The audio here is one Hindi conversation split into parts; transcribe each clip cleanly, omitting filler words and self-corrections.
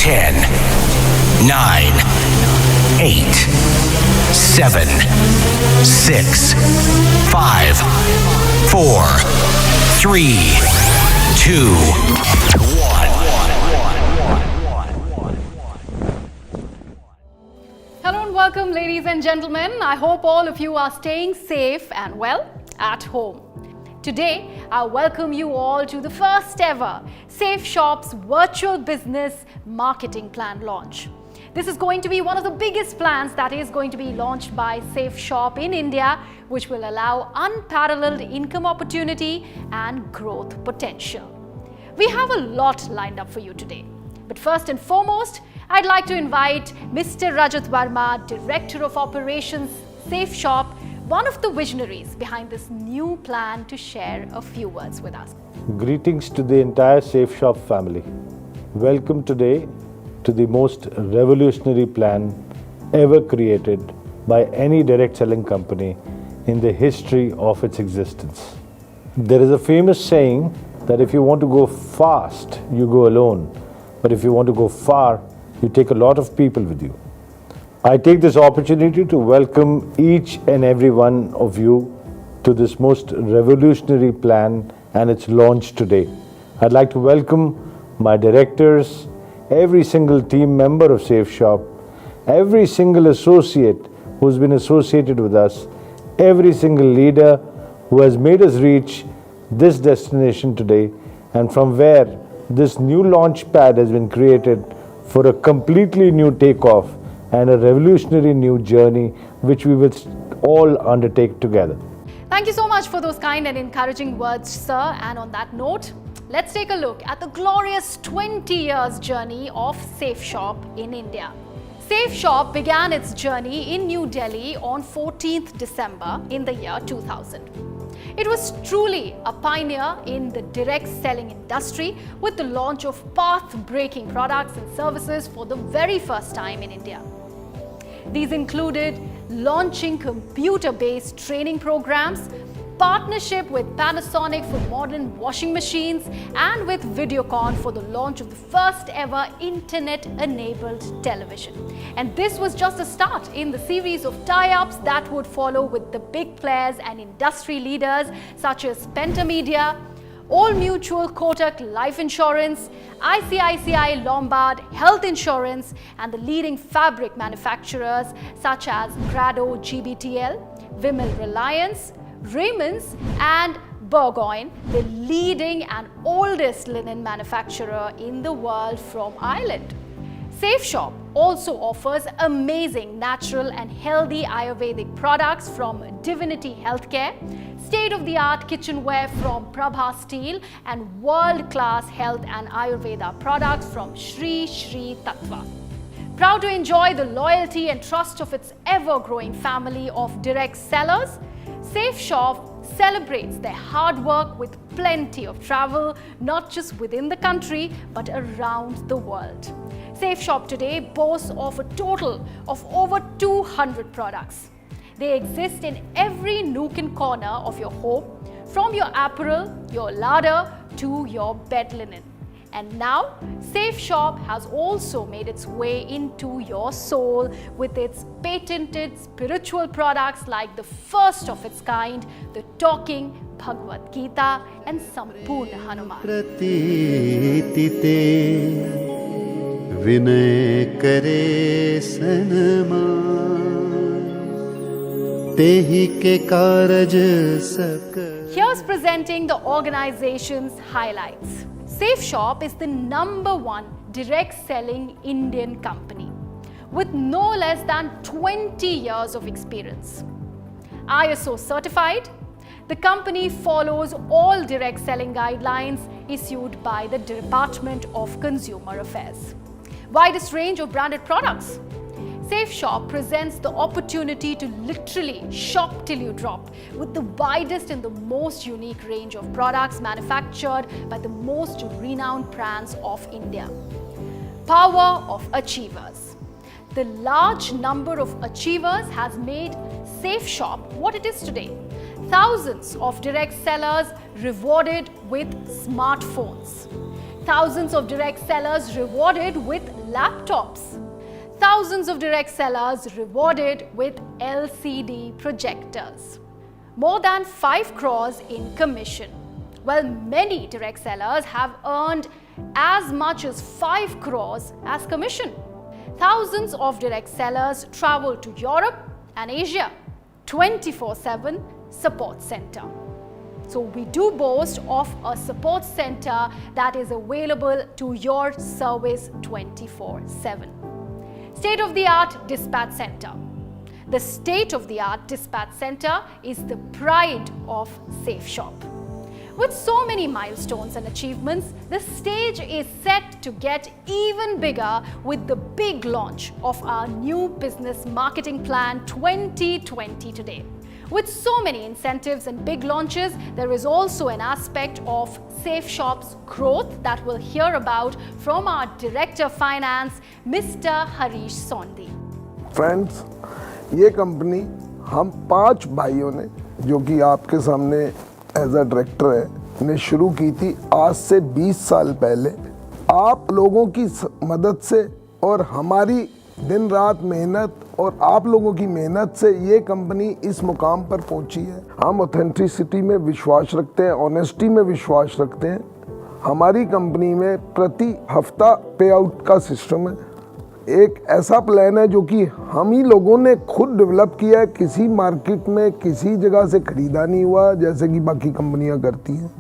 10, 9, 8, 7, 6, 5, 4, 3, 2, 1. Hello and welcome, ladies and gentlemen. I hope all of you are staying safe and well at home. Today, I welcome you all to the first ever Safe Shop's virtual business marketing plan launch. This is going to be one of the biggest plans that is going to be launched by Safe Shop in India, which will allow unparalleled income opportunity and growth potential. We have a lot lined up for you today. But first and foremost, I'd like to invite Mr. Rajat Verma, Director of Operations, Safe Shop, one of the visionaries behind this new plan, to share a few words with us. Greetings to the entire Safe Shop family. Welcome today to the most revolutionary plan ever created by any direct selling company in the history of its existence. There is a famous saying that if you want to go fast, you go alone. But if you want to go far, you take a lot of people with you. I take this opportunity to welcome each and every one of you to this most revolutionary plan and its launch today. I'd like to welcome my directors, every single team member of Safe Shop, every single associate who's been associated with us, every single leader who has made us reach this destination today, and from where this new launch pad has been created for a completely new takeoff and a revolutionary new journey which we will all undertake together. Thank you so much for those kind and encouraging words, sir. And on that note, let's take a look at the glorious 20 years journey of Safe Shop in India. Safe Shop began its journey in New Delhi on 14th December in the year 2000. It was truly a pioneer in the direct selling industry with the launch of path-breaking products and services for the very first time in India. These included launching computer-based training programs, partnership with Panasonic for modern washing machines, and with Videocon for the launch of the first ever internet-enabled television. And this was just a start in the series of tie-ups that would follow with the big players and industry leaders such as Pentamedia, Old Mutual Kotak Life Insurance, ICICI Lombard Health Insurance, and the leading fabric manufacturers such as Grado GBTL, Vimal Reliance, Raymond's, and Burgoyne, the leading and oldest linen manufacturer in the world from Ireland. Safe Shop also offers amazing natural and healthy Ayurvedic products from Divinity Healthcare, state-of-the-art kitchenware from Prabha Steel, and world-class health and Ayurveda products from Shri Shri Tattva. Proud to enjoy the loyalty and trust of its ever-growing family of direct sellers, Safe Shop celebrates their hard work with plenty of travel, not just within the country, but around the world. Safe Shop today boasts of a total of over 200 products. They exist in every nook and corner of your home, from your apparel, your larder, to your bed linen. And now, Safe Shop has also made its way into your soul with its patented spiritual products like the first of its kind, the talking Bhagavad Gita and Sampurna Hanuman. Vinay kare sanman, tehi ke karaj sak. Here's presenting the organization's highlights. Safe Shop is the #1 direct selling Indian company with no less than 20 years of experience. ISO certified, the company follows all direct selling guidelines issued by the Department of Consumer Affairs. Widest range of branded products. Safe Shop presents the opportunity to literally shop till you drop with the widest and the most unique range of products manufactured by the most renowned brands of India. Power of achievers. The large number of achievers has made Safe Shop what it is today. Thousands of direct sellers rewarded with smartphones. Thousands of direct sellers rewarded with laptops. Thousands of direct sellers rewarded with LCD projectors. More than 5 crores in commission. Well, many direct sellers have earned as much as 5 crores as commission. Thousands of direct sellers travel to Europe and Asia. 24/7 support center. So we do boast of a support center that is available to your service 24/7. State-of-the-art dispatch center. The state-of-the-art dispatch center is the pride of SafeShop. With so many milestones and achievements, the stage is set to get even bigger with the big launch of our new business marketing plan 2020 today. With so many incentives and big launches, there is also an aspect of SafeShop's growth that we'll hear about from our Director Finance, Mr. Harish Sondhi. Friends, ये कंपनी हम 5 भाइयों ने, जो कि आपके सामने एज अ डायरेक्टर है, ने शुरू की थी आज से 20 साल पहले। आप लोगों की मदद से और हमारी दिन रात मेहनत और आप लोगों की मेहनत से ये कंपनी इस मुकाम पर पहुंची है। हम ऑथेंटिसिटी में विश्वास रखते हैं, ऑनेस्टी में विश्वास रखते हैं। हमारी कंपनी में प्रति हफ्ता पे आउट का सिस्टम है। एक ऐसा प्लान है जो कि हम ही लोगों ने खुद डेवलप किया है, किसी मार्केट में किसी जगह से खरीदा नहीं हुआ जैसे कि बाकी कंपनियां करती हैं।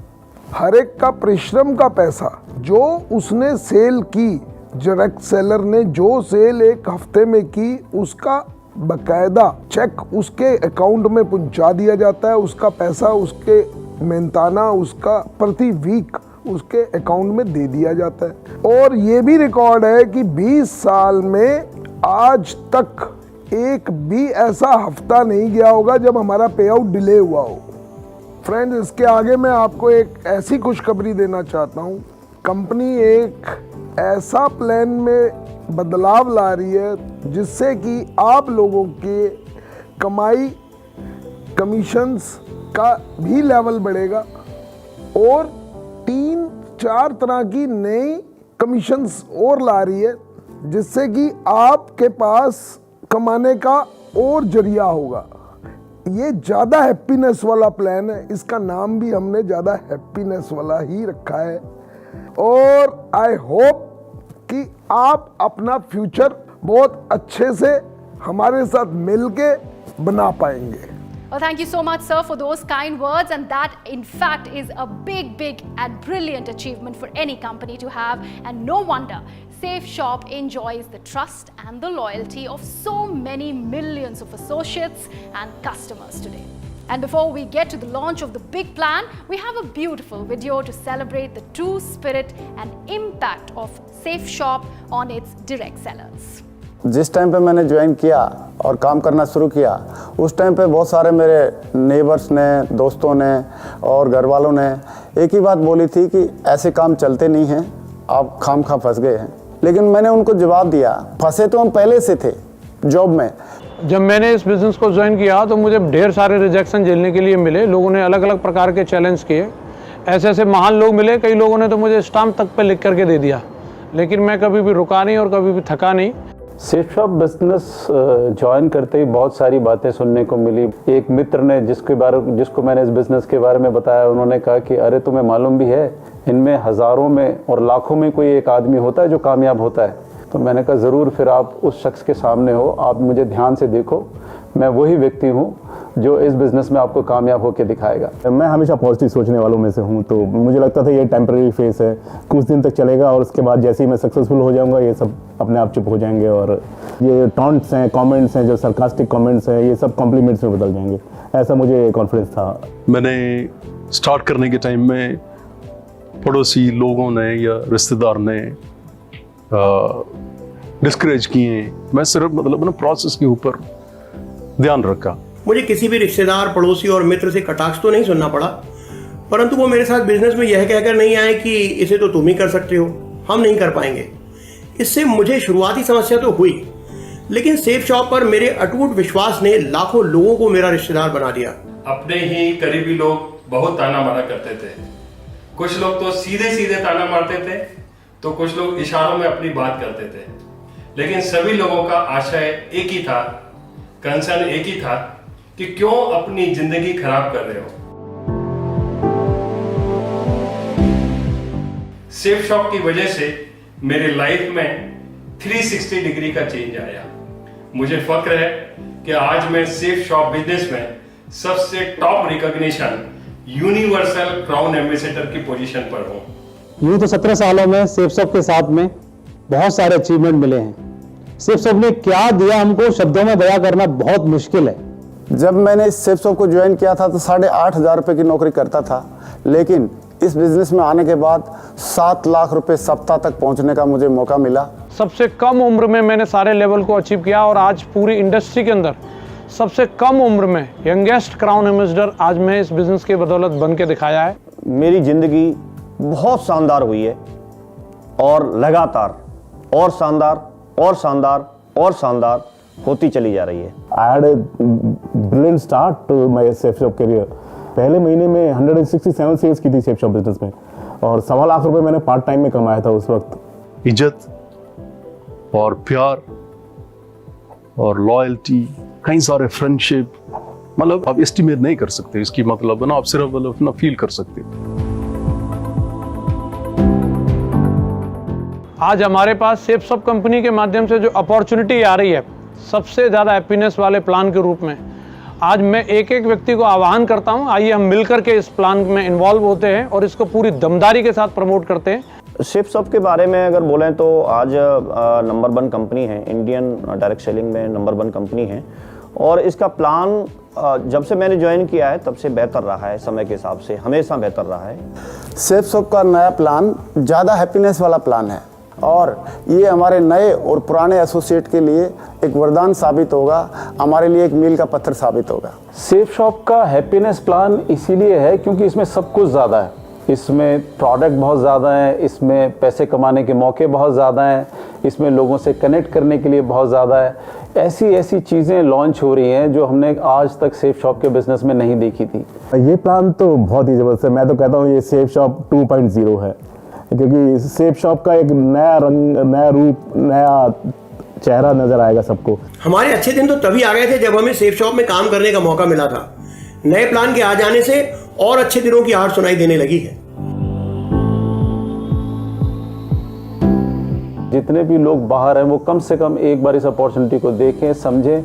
हर एक का परिश्रम का पैसा जो उसने सेल की, डायरेक्ट सेलर ने जो सेल एक हफ्ते में की, उसका बकायदा चेक उसके अकाउंट में पहुंचा दिया जाता है। उसका पैसा उसके मेहनताना उसका प्रति वीक उसके अकाउंट में दे दिया जाता है। और ये भी रिकॉर्ड है कि 20 साल में आज तक एक भी ऐसा हफ्ता नहीं गया होगा जब हमारा पे आउट डिले हुआ हो। फ्रेंड्स, इसके आगे मैं आपको एक ऐसी खुशखबरी देना चाहता हूँ। कंपनी एक ऐसा प्लान में बदलाव ला रही है जिससे कि आप लोगों के कमाई कमीशंस का भी लेवल बढ़ेगा और 3-4 तरह की नई कमीशंस और ला रही है जिससे कि आपके पास कमाने का और जरिया होगा। ये ज़्यादा हैप्पीनेस वाला प्लान है, इसका नाम भी हमने ज़्यादा हैप्पीनेस वाला ही रखा है। और आई होप कि आप अपना फ्यूचर बहुत अच्छे से हमारे साथ मिलके बना पाएंगे। Well, thank you so much, sir, for those kind words. And that, in fact, is a big and brilliant achievement for any company to have. And no wonder SafeShop enjoys the trust and the loyalty of so many millions of associates and customers today. And before we get to the launch of the big plan, we have a beautiful video to celebrate the true spirit and impact of SafeShop on its direct sellers. जिस टाइम पे मैंने ज्वाइन किया और काम करना शुरू किया, उस टाइम पे बहुत सारे मेरे नेबर्स ने, दोस्तों ने और घर वालों ने एक ही बात बोली थी कि ऐसे काम चलते नहीं हैं, आप खामखा फंस गए हैं। लेकिन मैंने उनको जवाब दिया, फंसे तो हम पहले से थे जॉब में। जब मैंने इस बिज़नेस को ज्वाइन किया तो मुझे ढेर सारे रिजेक्शन झेलने के लिए मिले। लोगों ने अलग अलग प्रकार के चैलेंज किए, ऐसे ऐसे महान लोग मिले, कई लोगों ने तो मुझे स्टाम्प तक पे लिख करके दे दिया, लेकिन मैं कभी भी रुका नहीं और कभी भी थका नहीं। सेफशॉप बिजनेस ज्वाइन करते ही बहुत सारी बातें सुनने को मिली। एक मित्र ने जिसको मैंने इस बिज़नेस के बारे में बताया, उन्होंने कहा कि अरे तुम्हें मालूम भी है, इनमें हज़ारों में और लाखों में कोई एक आदमी होता है जो कामयाब होता है। तो मैंने कहा ज़रूर, फिर आप उस शख्स के सामने हो, आप मुझे ध्यान से देखो, मैं वही व्यक्ति हूँ जो इस बिज़नेस में आपको कामयाब होकर दिखाएगा। मैं हमेशा पॉजिटिव सोचने वालों में से हूँ, तो मुझे लगता था ये टेम्परेरी फेस है, कुछ दिन तक चलेगा और उसके बाद जैसे ही मैं सक्सेसफुल हो जाऊँगा ये सब अपने आप चुप हो जाएंगे और ये टॉन्ट्स हैं, कमेंट्स हैं, जो सरकास्टिक कमेंट्स हैं, ये सब कॉम्प्लीमेंट्स में बदल जाएंगे, ऐसा मुझे कॉन्फिडेंस था। मैंने स्टार्ट करने के टाइम में पड़ोसी लोगों ने या रिश्तेदार ने डिस्करेज किए, मैं सिर्फ मतलब ना प्रोसेस के ऊपर ध्यान रखा। मुझे किसी भी रिश्तेदार, पड़ोसी और मित्र से कटाक्ष तो नहीं सुनना पड़ा, परंतु वो मेरे साथ बिजनेस में यह कहकर नहीं आए कि इसे तो तुम ही कर सकते हो, हम नहीं कर पाएंगे। इससे मुझे शुरुआती समस्या तो हुई, लेकिन SafeShop पर मेरे अटूट विश्वास ने लाखों लोगों को मेरा रिश्तेदार बना दिया। अपने ही करीबी लोग बहुत ताना मारा करते थे, कुछ लोग तो सीधे सीधे ताना मारते थे, तो कुछ लोग इशारों में अपनी बात करते थे, लेकिन सभी लोगों का आशय एक ही था, कंसर्न एक ही था कि क्यों अपनी जिंदगी खराब कर रहे हो। सेफ शॉप की वजह से मेरे लाइफ में 360 डिग्री का चेंज आया। मुझे फक्र है कि आज मैं सेफ शॉप बिजनेस में सबसे top recognition universal crown ambassador की पोजीशन पर हूं। यूं तो 17 सालों में सेफ शॉप के साथ में बहुत सारे अचीवमेंट मिले हैं। सेफ शॉप ने क्या दिया हमको शब्दों में बयां करना बहुत मुश्किल है। जब मैंने इस सेफ शॉप को ज्वाइन किया था तो 8,500 रुपये की नौकरी करता था, लेकिन इस बिजनेस में आने के बाद 7 लाख रुपए सप्ताह तक पहुंचने का मुझे मौका मिला। सबसे कम उम्र में मैंने सारे लेवल को अचीव किया और आज पूरी इंडस्ट्री के अंदर सबसे कम उम्र में यंगेस्ट क्राउन एम्बेसडर आज मैं इस बिजनेस की बदौलत बन के दिखाया है। मेरी जिंदगी बहुत शानदार हुई है और लगातार और शानदार और शानदार और शानदार होती चली जा रही है। I had a brilliant start to my Safe Shop career. पहले महीने में 167 सेल्स की थी सेफ शॉप बिजनेस में और 1.25 लाख रुपए मैंने पार्ट टाइम में कमाया था उस वक्त। इज्जत और प्यार और लॉयल्टी, कई सारे फ्रेंडशिप, मतलब आप एस्टिमेट नहीं कर सकते इसकी, मतलब ना आप सिर्फ मतलब ना फील कर सकते। आज हमारे पास सेफ शॉप कंपनी के माध्यम से जो अपॉर्चुनिटी आ रही है सबसे ज़्यादा हैप्पीनेस वाले प्लान के रूप में, आज मैं एक एक व्यक्ति को आह्वान करता हूं, आइए हम मिलकर के इस प्लान में इन्वॉल्व होते हैं और इसको पूरी दमदारी के साथ प्रमोट करते हैं। सेफ शॉप के बारे में अगर बोलें तो आज नंबर 1 कंपनी है, इंडियन डायरेक्ट सेलिंग में नंबर 1 कंपनी है और इसका प्लान जब से मैंने ज्वाइन किया है तब से बेहतर रहा है, समय के हिसाब से हमेशा बेहतर रहा है। सेफ शॉप का नया प्लान ज़्यादा हैप्पीनेस वाला प्लान है और ये हमारे नए और पुराने एसोसिएट के लिए एक वरदान साबित होगा, हमारे लिए एक मील का पत्थर साबित होगा। सेफ शॉप का हैप्पीनेस प्लान इसीलिए है क्योंकि इसमें सब कुछ ज़्यादा है, इसमें प्रोडक्ट बहुत ज़्यादा है, इसमें पैसे कमाने के मौके बहुत ज़्यादा हैं, इसमें लोगों से कनेक्ट करने के लिए बहुत ज़्यादा है। ऐसी चीज़ें लॉन्च हो रही हैं जो हमने आज तक सेफ शॉप के बिजनेस में नहीं देखी थी। ये प्लान तो बहुत ही ज़बरदस्त है। मैं तो कहता हूँ ये सेफ शॉप 2.0 है, क्योंकि सेफ शॉप का एक नया रंग, नया रूप, नया चेहरा नजर आएगा सबको। हमारे अच्छे दिन तो तभी आ गए थे जब हमें सेफ शॉप में काम करने का मौका मिला था। नए प्लान के आ जाने से और अच्छे दिनों की आहट सुनाई देने लगी है। जितने भी लोग बाहर हैं वो कम से कम एक बार इस अपॉर्चुनिटी को देखें, समझें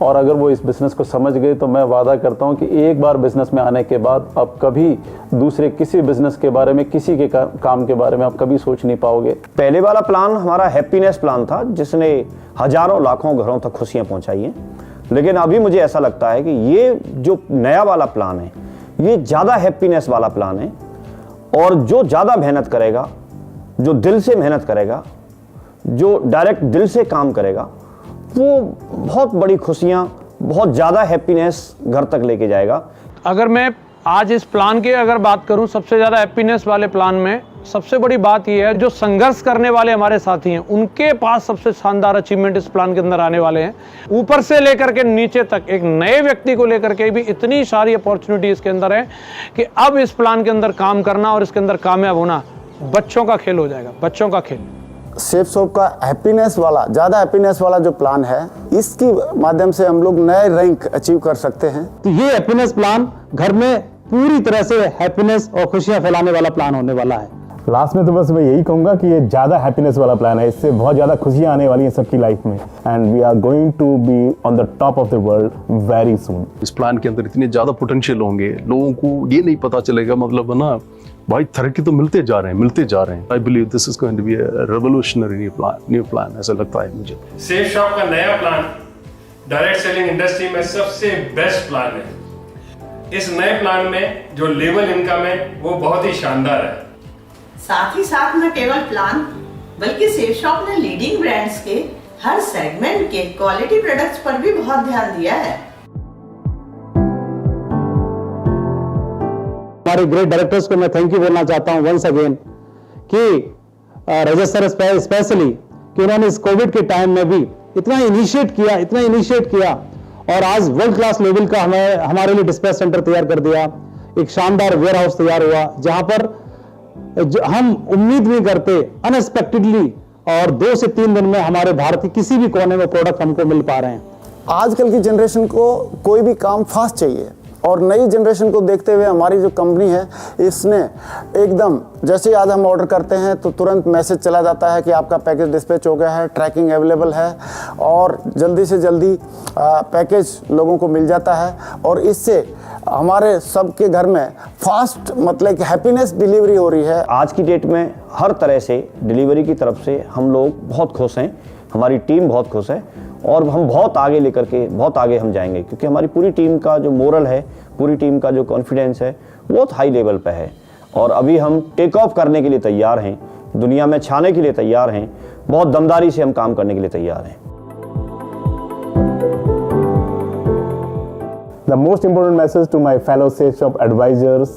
और अगर वो इस बिज़नेस को समझ गए तो मैं वादा करता हूं कि एक बार बिज़नेस में आने के बाद अब कभी दूसरे किसी बिज़नेस के बारे में, किसी के काम के बारे में आप कभी सोच नहीं पाओगे। पहले वाला प्लान हमारा हैप्पीनेस प्लान था जिसने हजारों लाखों घरों तक खुशियां पहुंचाई हैं, लेकिन अभी मुझे ऐसा लगता है कि ये जो नया वाला प्लान है ये ज़्यादा हैप्पीनेस वाला प्लान है और जो ज़्यादा मेहनत करेगा, जो दिल से मेहनत करेगा, जो डायरेक्ट दिल से काम करेगा, वो बहुत बड़ी खुशियां, बहुत ज़्यादा हैप्पीनेस घर तक लेके जाएगा। अगर मैं आज इस प्लान की अगर बात करूं, सबसे ज़्यादा हैप्पीनेस वाले प्लान में सबसे बड़ी बात यह है जो संघर्ष करने वाले हमारे साथी हैं उनके पास सबसे शानदार अचीवमेंट इस प्लान के अंदर आने वाले हैं। ऊपर से लेकर के नीचे तक एक नए व्यक्ति को लेकर के भी इतनी सारी अपॉर्चुनिटी इसके अंदर है कि अब इस प्लान के अंदर काम करना और इसके अंदर कामयाब होना बच्चों का खेल हो जाएगा, बच्चों का खेल। सेफ शॉप का हैप्पीनेस वाला, ज़्यादा हैप्पीनेस वाला जो प्लान है, इसकी माध्यम से हम लोग नए रैंक अचीव कर सकते हैं। तो ये हैप्पीनेस प्लान घर में पूरी तरह से हैप्पीनेस और खुशियां फैलाने वाला प्लान होने वाला है। लास्ट में तो बस मैं यही कहूंगा कि ये ज़्यादा हैप्पीनेस वाला प्लान है, इससे बहुत ज़्यादा खुशियां आने वाली हैं सबकी लाइफ में and we are going to be on the top of the world very soon. इस प्लान के अंदर इतने ज़्यादा पोटेंशियल होंगे, लोगों को ये नहीं पता चलेगा, मतलब ना भाई तरक्की तो मिलते जा रहे हैं। I believe this is going to be a revolutionary new plan, ऐसा लगता है मुझे। सेफ शॉप का नया प्लान डायरेक्ट सेलिंग इंडस्ट्री में सबसे बेस्ट प्लान है। इस नए प्लान में जो लेवल इनकम है वो बहुत ही शानदार है। साथ ही साथ न केवल प्लान बल्कि सेफ शॉप ने लीडिंग ब्रांड्स के हर सेगमेंट के क्वालिटी प्रोडक्ट्स पर भी बहुत ध्यान दिया है। हमारे ग्रेट डायरेक्टर्स को मैं थैंक यू बोलना चाहता हूं वंस अगेन कि रजत सर स्पेशली कि उन्होंने इस कोविड के टाइम में भी इतना इनिशिएट किया और आज वर्ल्ड क्लास लेवल का हमारे लिए डिस्पैच सेंटर तैयार कर दिया। एक शानदार वेयर हाउस तैयार हुआ जहां पर हम उम्मीद नहीं करते, अनएक्सपेक्टेडली, और 2 से 3 दिन में हमारे भारत के किसी भी कोने में प्रोडक्ट हमको मिल पा रहे हैं। आजकल की जनरेशन को कोई भी काम फास्ट चाहिए, और नई जनरेशन को देखते हुए हमारी जो कंपनी है इसने एकदम, जैसे आज हम ऑर्डर करते हैं तो तुरंत मैसेज चला जाता है कि आपका पैकेज डिस्पैच हो गया है, ट्रैकिंग अवेलेबल है, और जल्दी से जल्दी पैकेज लोगों को मिल जाता है। और इससे हमारे सबके घर में फास्ट, मतलब कि हैप्पीनेस डिलीवरी हो रही है। आज की डेट में हर तरह से डिलीवरी की तरफ से हम लोग बहुत खुश हैं, हमारी टीम बहुत खुश है, और हम बहुत आगे लेकर के बहुत आगे हम जाएंगे, क्योंकि हमारी पूरी टीम का जो मोरल है, पूरी टीम का जो कॉन्फिडेंस है, बहुत हाई लेवल पे है। और अभी हम टेक ऑफ करने के लिए तैयार हैं, दुनिया में छाने के लिए तैयार हैं, बहुत दमदारी से हम काम करने के लिए तैयार हैं। The most important message to my fellow Safe Shop advisors: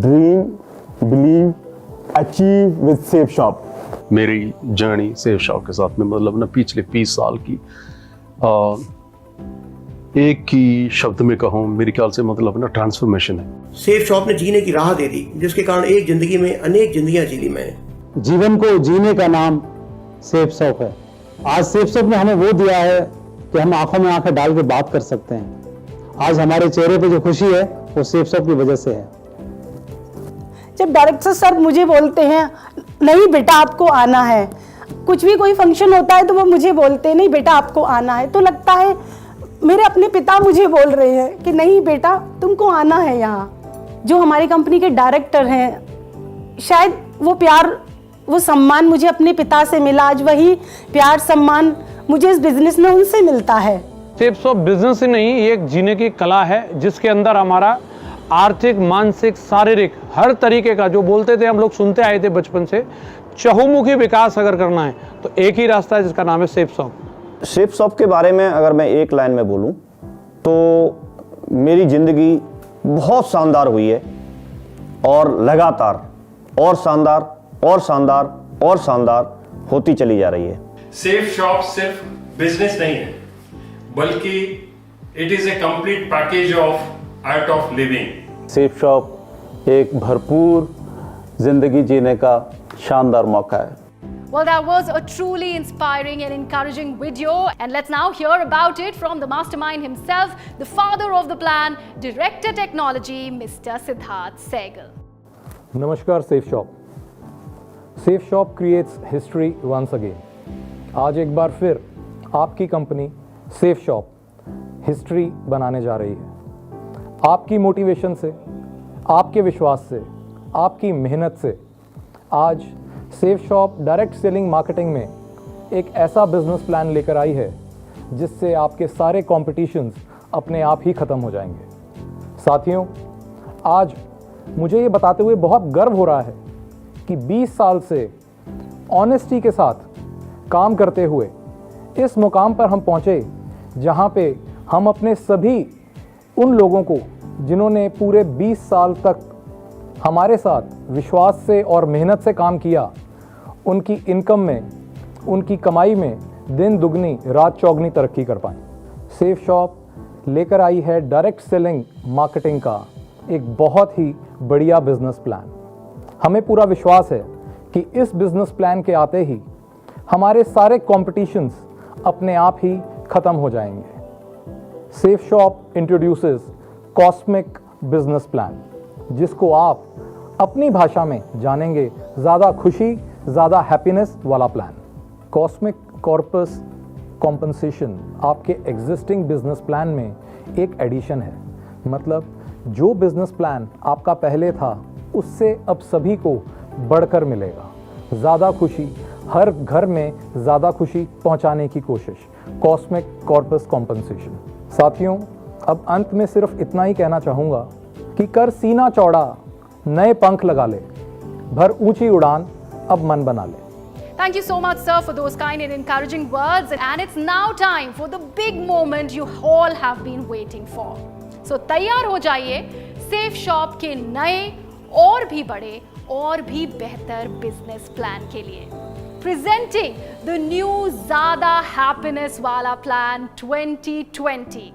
dream, believe, achieve with Safe Shop. मेरी जर्नी सेफ शॉप के साथ में मतलब ना पिछले 20 साल की एक ही शब्द में कहूँ, मेरे ख्याल से मतलब ना ट्रांसफॉर्मेशन है। सेफ शॉप ने जीने की राह दे दी, जिसके कारण एक जिंदगी में अनेक जिंदगियां जी ली मैंने। जीवन को जीने का नाम सेफ शॉप है। आज सेफ शॉप ने हमें वो दिया है कि हम आंखों में आंखें डाल के बात कर सकते हैं। आज हमारे चेहरे पे जो खुशी है वो सेफ शॉप की वजह से है। जब डायरेक्टर सर मुझे बोलते हैं नहीं बेटा आपको आना है, कुछ भी कोई फंक्शन होता है तो वो मुझे बोलते हैं नहीं बेटा आपको आना है, तो लगता है मेरे अपने पिता मुझे बोल रहे हैं कि नहीं बेटा तुमको आना है यहाँ। जो हमारी कंपनी के डायरेक्टर हैं, शायद वो प्यार, वो सम्मान मुझे अपने पिता से मिला, आज वही प्यार सम्मान मुझे इस बिजनेस में उनसे मिलता है। सेफ शॉप बिजनेस ही नहीं, ये एक जीने की कला है, जिसके अंदर हमारा आर्थिक, मानसिक, शारीरिक हर तरीके का, जो बोलते थे हम लोग सुनते आए थे बचपन से, चहुमुखी विकास अगर करना है तो एक ही रास्ता है जिसका नाम है सेफ शॉप। सेफ शॉप के बारे में अगर मैं एक लाइन में बोलूं तो मेरी ज़िंदगी बहुत शानदार हुई है, और लगातार और शानदार और शानदार और शानदार होती चली जा रही है। सेफ शॉप सिर्फ बिजनेस नहीं है, बल्कि it is a complete package of art of living. Safe shop एक भरपूर जिंदगी जीने का शानदार मौका है। Well, that was a truly inspiring and encouraging video. And let's now hear about it from the mastermind himself, the father of the plan, Director Technology, Mr. Siddharth Sehgal. नमस्कार Safe Shop. Safe Shop creates history once again. आज एक बार फिर आपकी कंपनी सेफ शॉप हिस्ट्री बनाने जा रही है। आपकी मोटिवेशन से, आपके विश्वास से, आपकी मेहनत से आज safe shop direct selling marketing में एक ऐसा बिजनेस प्लान लेकर आई है जिससे आपके सारे कॉम्पिटिशन्स अपने आप ही ख़त्म हो जाएंगे। साथियों, आज मुझे ये बताते हुए बहुत गर्व हो रहा है कि 20 साल से ऑनेस्टी के साथ काम करते हुए इस मुकाम पर हम पहुँचे जहाँ पे हम अपने सभी उन लोगों को जिन्होंने पूरे 20 साल तक हमारे साथ विश्वास से और मेहनत से काम किया, उनकी इनकम में, उनकी कमाई में दिन दुगनी रात चौगनी तरक्की कर पाएँ। सेफ शॉप लेकर आई है डायरेक्ट सेलिंग मार्केटिंग का एक बहुत ही बढ़िया बिजनेस प्लान। हमें पूरा विश्वास है कि इस बिजनेस प्लान के आते ही हमारे सारे कॉम्पिटिशन्स अपने आप ही ख़त्म हो जाएंगे। Safe shop introduces cosmic business plan, जिसको आप अपनी भाषा में जानेंगे ज़्यादा खुशी, ज़्यादा हैप्पीनेस वाला प्लान। कॉस्मिक कॉर्पस कॉम्पनसेशन आपके एग्जिस्टिंग बिजनेस प्लान में एक एडिशन है। मतलब जो बिजनेस प्लान आपका पहले था उससे अब सभी को बढ़कर मिलेगा। ज़्यादा खुशी, हर घर में ज़्यादा खुशी पहुंचाने की कोशिश, कॉस्मिक कॉर्पस कॉम्पनसेशन। साथियों, अब अंत में सिर्फ इतना ही कहना चाहूँगा कि कर सीना चौड़ा, नए पंख लगा ले, भर ऊंची उड़ान, अब मन बना ले। Thank you so much, sir, for those kind and encouraging words. And it's now time for the big moment you all have been waiting for. So तैयार हो जाइए सेफ शॉप के नए और भी बड़े और भी बेहतर बिजनेस प्लान के लिए। Presenting the new ज़्यादा हैप्पीनेस वाला plan 2020।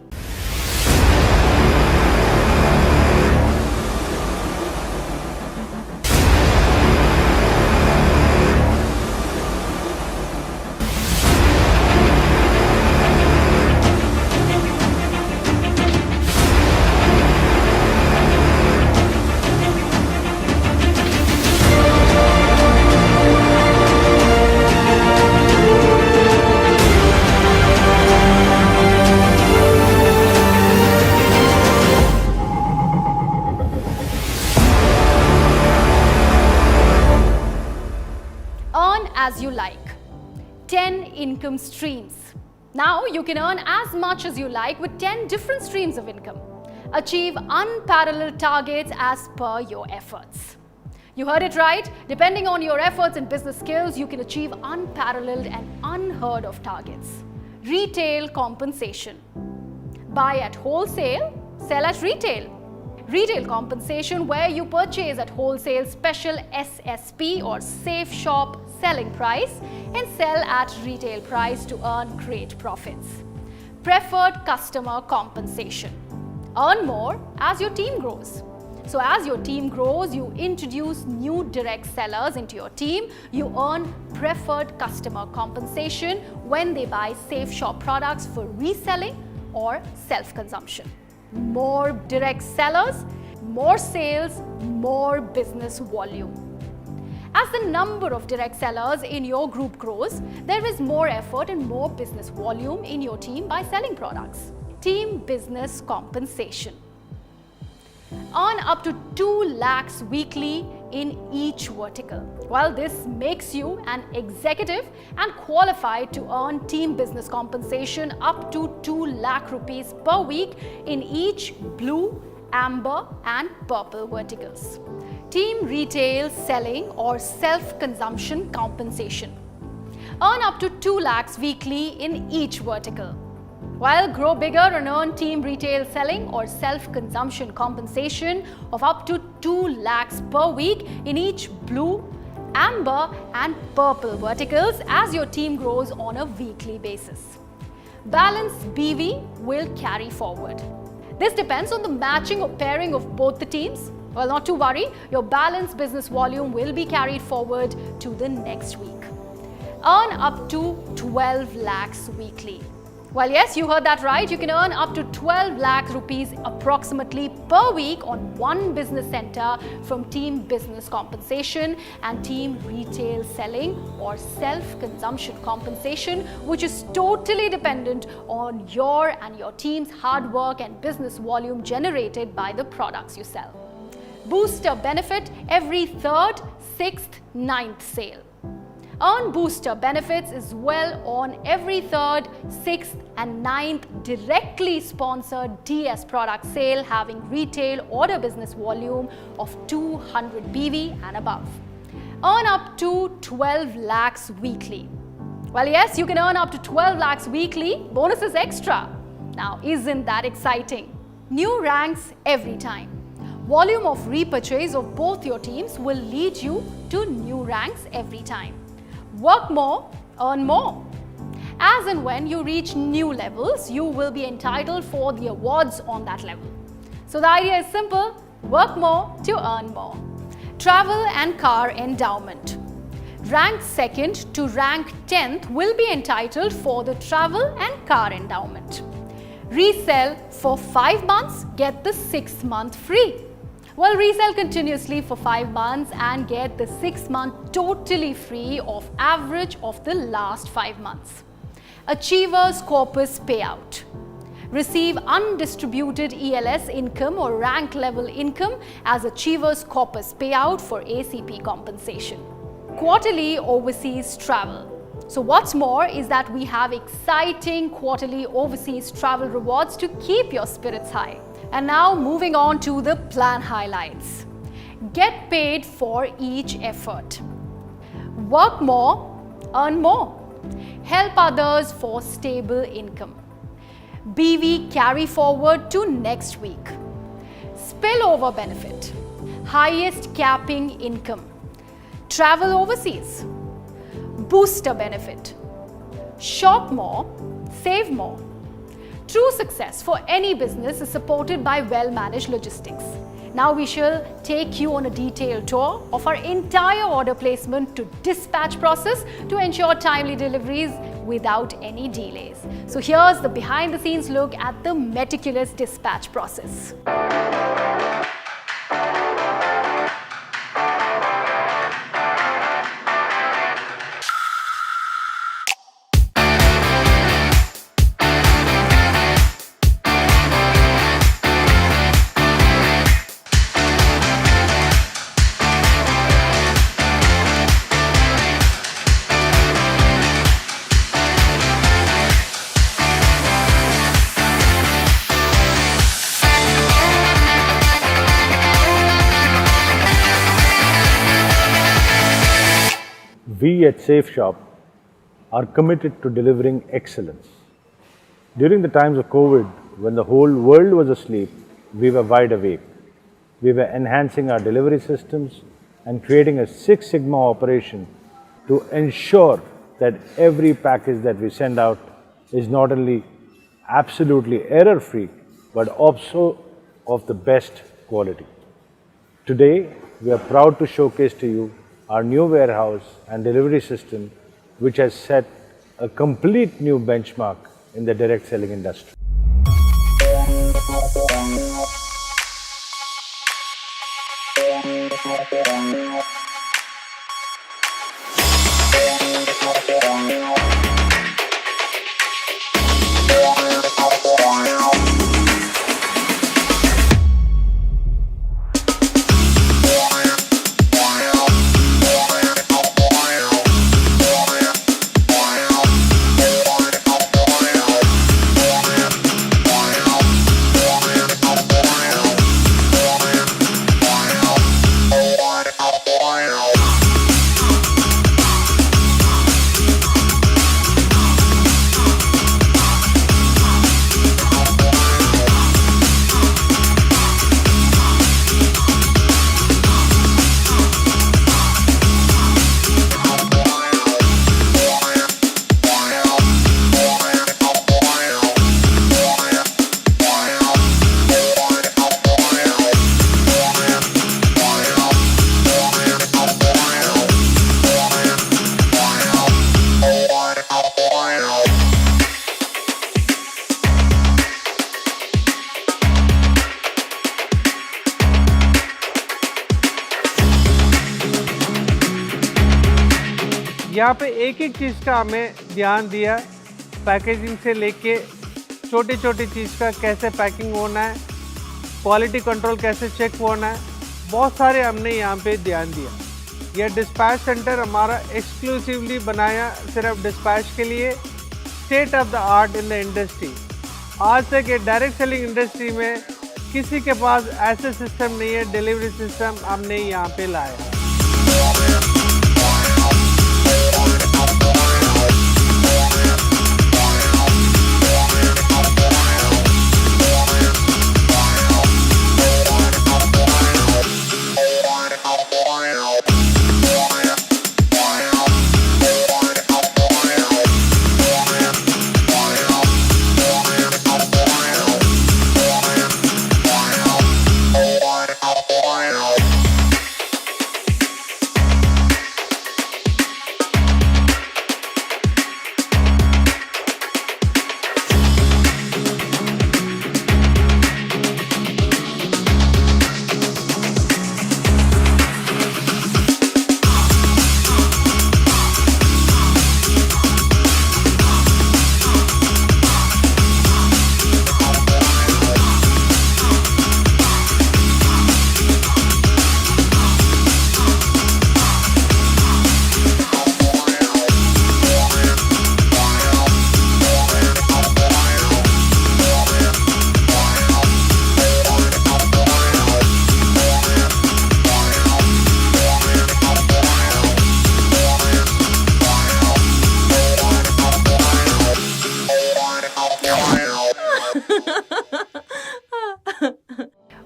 Earn as you like. 10 income streams. Now you can earn as much as you like with 10 different streams of income. Achieve unparalleled targets as per your efforts. You heard it right. Depending on your efforts and business skills, you can achieve unparalleled and unheard of targets. Retail compensation. Buy at wholesale, sell at retail. Retail compensation, where you purchase at wholesale special SSP or Safe Shop selling price and sell at retail price to earn great profits. Preferred customer compensation. Earn more as your team grows. So as your team grows, you introduce new direct sellers into your team. You earn preferred customer compensation when they buy Safe Shop products for reselling or self-consumption. More direct sellers, more sales, more business volume. As the number of direct sellers in your group grows, there is more effort and more business volume in your team by selling products. Team business compensation. Earn up to 2 lakhs weekly in each vertical. While this makes you an executive and qualified to earn team business compensation up to 2 lakh rupees per week in each blue, amber and purple verticals. Team retail selling or self-consumption compensation. Earn up to 2 lakhs weekly in each vertical. While grow bigger and earn team retail selling or self-consumption compensation of up to 2 lakhs per week in each blue, amber and purple verticals as your team grows on a weekly basis. Balanced BV will carry forward. This depends on the matching or pairing of both the teams. Well, not to worry, your balanced business volume will be carried forward to the next week. Earn up to 12 lakhs weekly. Well, yes, you heard that right. You can earn up to 12 lakh rupees approximately per week on one business center from team business compensation and team retail selling or self-consumption compensation, which is totally dependent on your and your team's hard work and business volume generated by the products you sell. Booster benefit every 3rd, 6th, 9th sale. Earn booster benefits as well on every 3rd, 6th and 9th directly sponsored DS product sale having retail order business volume of 200 BV and above. Earn up to 12 lakhs weekly. Well, yes, you can earn up to 12 lakhs weekly. Bonus is extra. Now, isn't that exciting? New ranks every time. Volume of repurchase of both your teams will lead you to new ranks every time. Work more, earn more. As and when you reach new levels, you will be entitled for the awards on that level. So the idea is simple, work more to earn more. Travel and car endowment. Rank 2nd to rank 10th will be entitled for the travel and car endowment. Resell for 5 months, get the 6th month free. Well, resell continuously for 5 months and get the 6th month totally free of average of the last 5 months. Achievers Corpus payout. Receive undistributed ELS income or rank level income as Achievers Corpus payout for ACP compensation. Quarterly overseas travel. So what's more is that we have exciting quarterly overseas travel rewards to keep your spirits high. And now moving on to the plan highlights. Get paid for each effort. Work more, earn more. Help others for stable income. BV carry forward to next week. Spillover benefit. Highest capping income. Travel overseas. Booster benefit. Shop more, save more. True success for any business is supported by well-managed logistics. Now we shall take you on a detailed tour of our entire order placement to dispatch process to ensure timely deliveries without any delays. So here's the behind-the-scenes look at the meticulous dispatch process. we at Safe Shop are committed to delivering excellence. During the times of COVID, when the whole world was asleep, we were wide awake. We were enhancing our delivery systems and creating a Six Sigma operation to ensure that every package that we send out is not only absolutely error-free, but also of the best quality. Today, we are proud to showcase to you our new warehouse and delivery system, which has set a complete new benchmark in the direct selling industry. यहाँ पे एक एक चीज़ का हमें ध्यान दिया, पैकेजिंग से लेके छोटी छोटी चीज़ का कैसे पैकिंग होना है, क्वालिटी कंट्रोल कैसे चेक होना है, बहुत सारे हमने यहाँ पे ध्यान दिया। यह डिस्पैच सेंटर हमारा एक्सक्लूसिवली बनाया सिर्फ डिस्पैच के लिए, state of the art in the industry. आज तक ये डायरेक्ट सेलिंग इंडस्ट्री में किसी के पास ऐसे सिस्टम नहीं है, डिलीवरी सिस्टम हमने यहाँ पे लाया।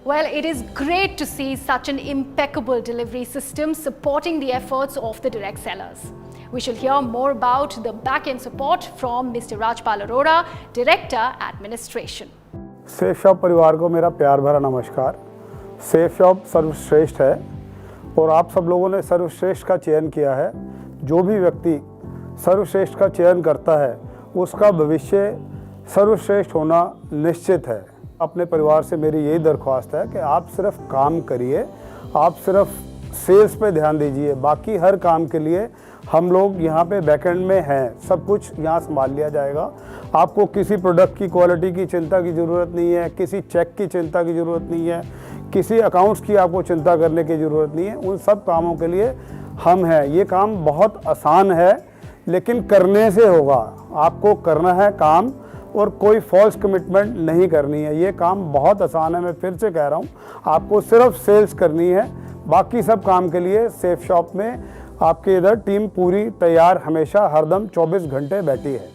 Well, it is great to see such an impeccable delivery system supporting the efforts of the direct sellers. We shall hear more about the back-end support from Mr. Rajpal Arora, Director Administration. Safe shop परिवार को मेरा प्यार भरा नमस्कार। सेफ शॉप सर्वश्रेष्ठ है और आप सब लोगों ने सर्वश्रेष्ठ का चयन किया है। जो भी व्यक्ति सर्वश्रेष्ठ का चयन करता है उसका भविष्य सर्वश्रेष्ठ होना निश्चित है। अपने परिवार से मेरी यही दरख्वास्त है कि आप सिर्फ काम करिए, आप सिर्फ सेल्स पे ध्यान दीजिए, बाकी हर काम के लिए हम लोग यहाँ पे बैकएंड में हैं, सब कुछ यहाँ संभाल लिया जाएगा। आपको किसी प्रोडक्ट की क्वालिटी की चिंता की ज़रूरत नहीं है, किसी चेक की चिंता की ज़रूरत नहीं है, किसी अकाउंट्स की आपको चिंता करने की ज़रूरत नहीं है। उन सब कामों के लिए हम हैं। ये काम बहुत आसान है लेकिन करने से होगा। आपको करना है काम और कोई फॉल्स कमिटमेंट नहीं करनी है। ये काम बहुत आसान है, मैं फिर से कह रहा हूँ। आपको सिर्फ सेल्स करनी है, बाकी सब काम के लिए सेफ शॉप में आपके इधर टीम पूरी तैयार हमेशा हरदम 24 घंटे बैठी है।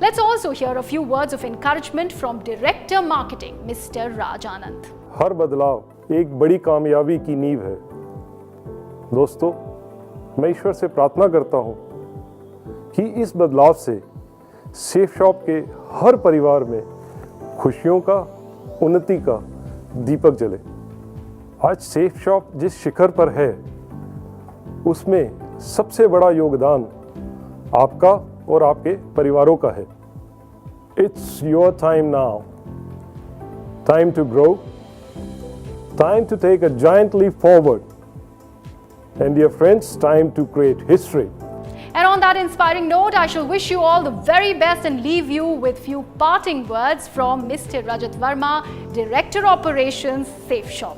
Let's also hear a few words of encouragement from Director Marketing, Mr. Raj Anand. हर बदलाव एक बड़ी कामयाबी की नींव है। दोस्तों, मैं ईश्वर से प्रार्थना करता हूं कि इस बदलाव से सेफ शॉप के हर परिवार में खुशियों का, उन्नति का दीपक जले। आज सेफ शॉप जिस शिखर पर है उसमें सबसे बड़ा योगदान आपका और आपके परिवारों का है। It's your time now, time to grow, time to take a giant leap forward, and dear friends, time to create history. And on that inspiring note, I shall wish you all the very best and leave you with few parting words from Mr. Rajat Verma, Director Operations, Safe Shop.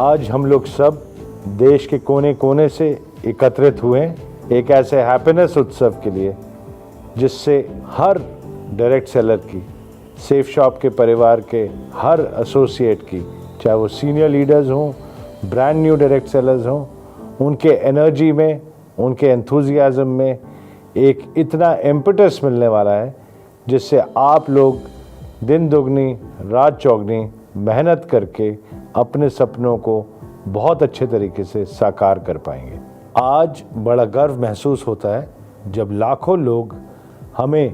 आज हम लोग सब देश के कोने कोने से एकत्रित हुए एक ऐसे हैप्पीनेस उत्सव के लिए जिससे हर डायरेक्ट सेलर की, सेफ शॉप के परिवार के हर एसोसिएट की, चाहे वो सीनियर लीडर्स हों, ब्रांड न्यू डायरेक्ट सेलर्स हों, उनके एनर्जी में, उनके एंथुजियाज्म में एक इतना इम्पेटस मिलने वाला है जिससे आप लोग दिन दुगनी रात चौगनी मेहनत करके अपने सपनों को बहुत अच्छे तरीके से साकार कर पाएंगे। आज बड़ा गर्व महसूस होता है जब लाखों लोग हमें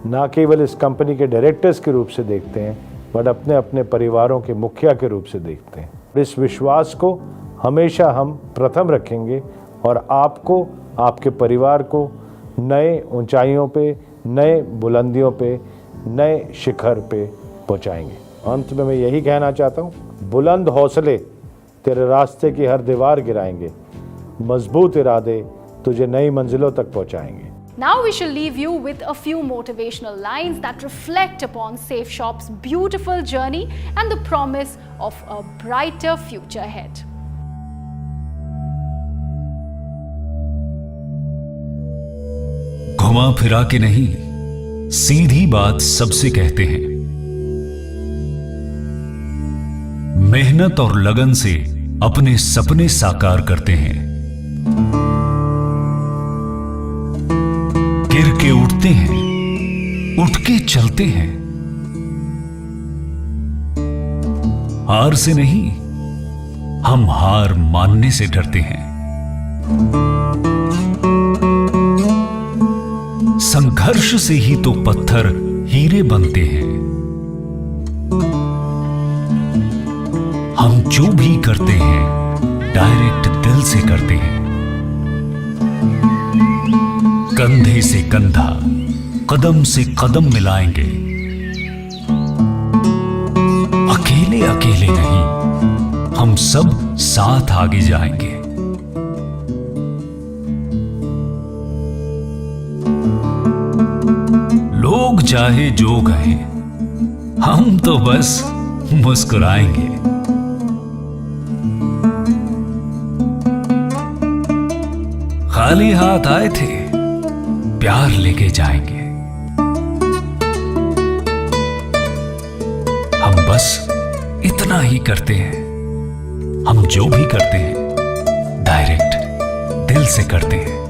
ना केवल इस कंपनी के डायरेक्टर्स के रूप से देखते हैं बट अपने अपने परिवारों के मुखिया के रूप से देखते हैं। इस विश्वास को हमेशा हम प्रथम रखेंगे और आपको, आपके परिवार को नए ऊंचाइयों पे, नए बुलंदियों पे, नए शिखर पे पहुंचाएंगे। अंत में मैं यही कहना चाहता हूँ, बुलंद हौसले तेरे रास्ते की हर दीवार गिराएंगे, मजबूत इरादे तुझे नई मंजिलों तक पहुंचाएंगे। Now we shall leave you with a few motivational lines that reflect upon Safe Shop's beautiful journey and the promise of a brighter future ahead. घुमा फिरा के नहीं, सीधी बात सबसे कहते हैं। मेहनत और लगन से अपने सपने साकार करते हैं। गिर के उठते हैं, उठ के चलते हैं। हार से नहीं, हम हार मानने से डरते हैं। संघर्ष से ही तो पत्थर हीरे बनते हैं। हम जो भी करते हैं डायरेक्ट दिल से करते हैं। कंधे से कंधा, कदम से कदम मिलाएंगे। अकेले अकेले नहीं, हम सब साथ आगे जाएंगे। लोग चाहे जो कहें, हम तो बस मुस्कुराएंगे। खाली हाथ आए थे, प्यार लेके जाएंगे। हम बस इतना ही करते हैं। हम जो भी करते हैं डायरेक्ट दिल से करते हैं।